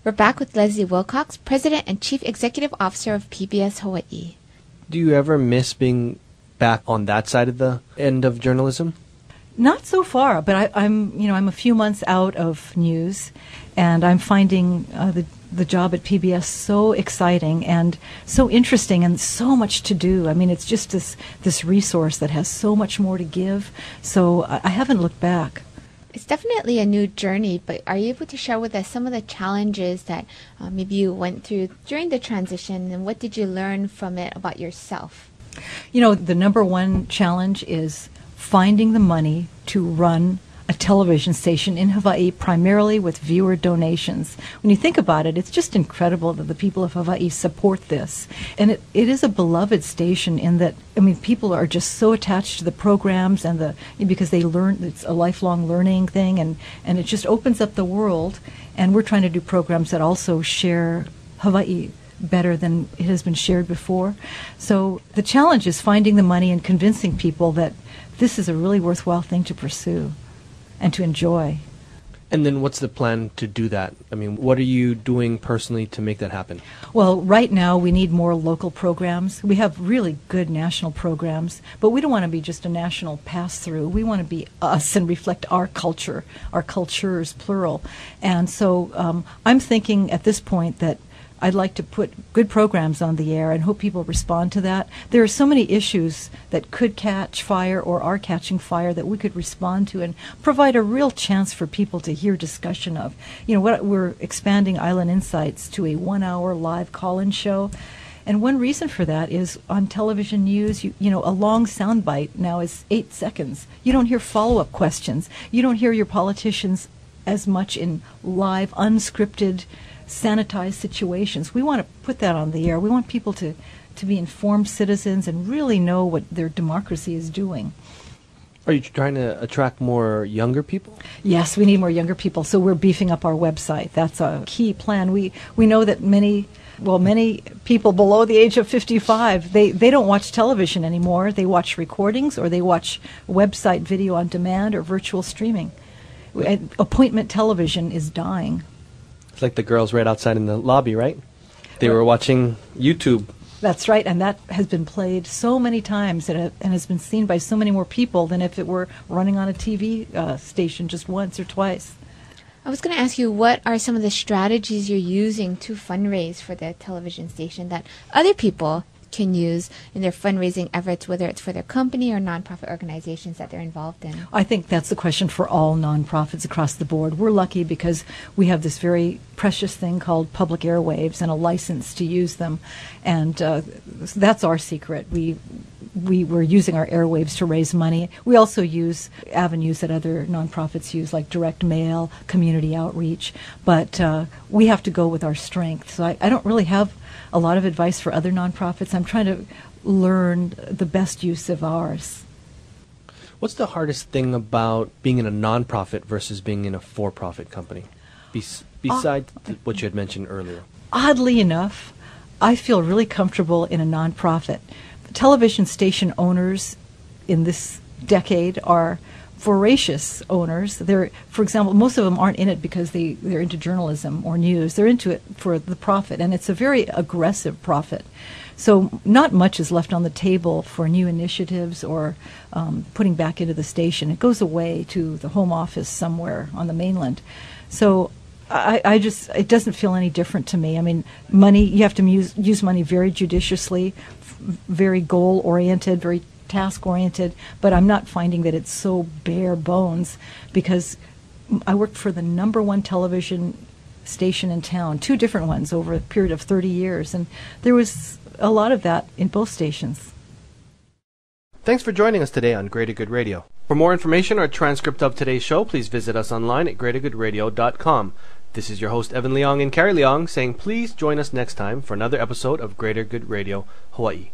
We're back with Leslie Wilcox, President and Chief Executive Officer of PBS Hawaii. Do you ever miss being back on that side of the end of journalism? Not so far, but I'm a few months out of news, and I'm finding the job at PBS so exciting and so interesting and so much to do. I mean, it's just this resource that has so much more to give. So I haven't looked back. It's definitely a new journey, but are you able to share with us some of the challenges that maybe you went through during the transition, and what did you learn from it about yourself? You know, the number one challenge is finding the money to run a television station in Hawaii, primarily with viewer donations. When you think about it, it's just incredible that the people of Hawaii support this. And it is a beloved station in that, I mean, people are just so attached to the programs and because they learn, it's a lifelong learning thing, and it just opens up the world. And we're trying to do programs that also share Hawaii better than it has been shared before. So the challenge is finding the money and convincing people that this is a really worthwhile thing to pursue and to enjoy. And then what's the plan to do that? I mean, what are you doing personally to make that happen? Well, right now we need more local programs. We have really good national programs, but we don't want to be just a national pass-through. We want to be us and reflect our culture, our cultures, plural. And so I'm thinking at this point that I'd like to put good programs on the air and hope people respond to that. There are so many issues that could catch fire or are catching fire that we could respond to and provide a real chance for people to hear discussion of. You know, we're expanding Island Insights to a 1-hour live call-in show. And one reason for that is on television news, you know, a long soundbite now is 8 seconds. You don't hear follow-up questions. You don't hear your politicians as much in live, unscripted, sanitized situations. We want to put that on the air. We want people to be informed citizens and really know what their democracy is doing. Are you trying to attract more younger people? Yes, we need more younger people, so we're beefing up our website. That's a key plan. We know that many people below the age of 55, they don't watch television anymore. They watch recordings or they watch website video on demand or virtual streaming. Appointment television is dying. It's like the girls right outside in the lobby, right? They were watching YouTube. That's right, and that has been played so many times and has been seen by so many more people than if it were running on a TV station just once or twice. I was going to ask you, what are some of the strategies you're using to fundraise for the television station that other people can use in their fundraising efforts, whether it's for their company or nonprofit organizations that they're involved in? I think that's the question for all nonprofits across the board. We're lucky because we have this very precious thing called public airwaves and a license to use them, and that's our secret. We're using our airwaves to raise money. We also use avenues that other nonprofits use, like direct mail, community outreach, but we have to go with our strength. So I don't really have a lot of advice for other nonprofits. I'm trying to learn the best use of ours. What's the hardest thing about being in a nonprofit versus being in a for-profit company, besides what you had mentioned earlier? Oddly enough, I feel really comfortable in a nonprofit. Television station owners in this decade are voracious owners. For example, most of them aren't in it because they're into journalism or news. They're into it for the profit, and it's a very aggressive profit. So not much is left on the table for new initiatives or putting back into the station. It goes away to the home office somewhere on the mainland. So it doesn't feel any different to me. I mean, money, you have to use money very judiciously, very goal-oriented, very task-oriented, but I'm not finding that it's so bare bones because I worked for the #1 television station in town, 2 different ones over a period of 30 years, and there was a lot of that in both stations. Thanks for joining us today on Greater Good Radio. For more information or a transcript of today's show, please visit us online at greatergoodradio.com. This is your host, Evan Leong and Carrie Leong, saying please join us next time for another episode of Greater Good Radio Hawaii.